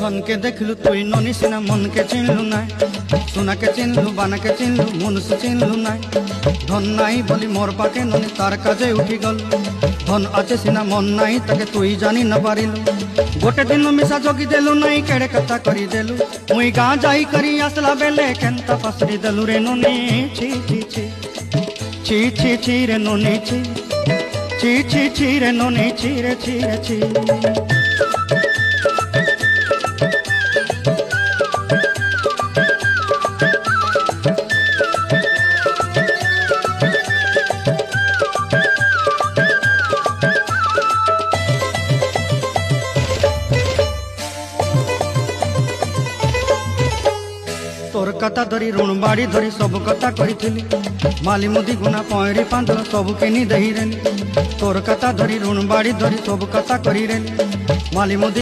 धन के देखलु तुई ननी सिना मन के चिन्हलु ना सोना के चिन्हलु बाना के चिन्हलु मनुष्य चिन्हलु ना धन नाई बोली मोर पाके ननी तार काजे उठी गल धन आचे सिना मन नाई ताके तुई जानी न पारिलु गोटे दिन मिसा जोगी देलु नाई केड़े कथा करी देलु मुई गाँ जाई करी आसला बेले केंता पासरी देलु रे ननी छी छी छी छी छी छी रे ननी छी छी छी छी रे ननी छी रे छी रे छी तोर कथा धरी ऋण बाड़ी धरी सब कथा करी माली मुदी गुना पयरी पांदल सब किनी दही रेली तोर कथा धरी ऋण बाड़ी धरी सब कथा करी रेली माली मुदी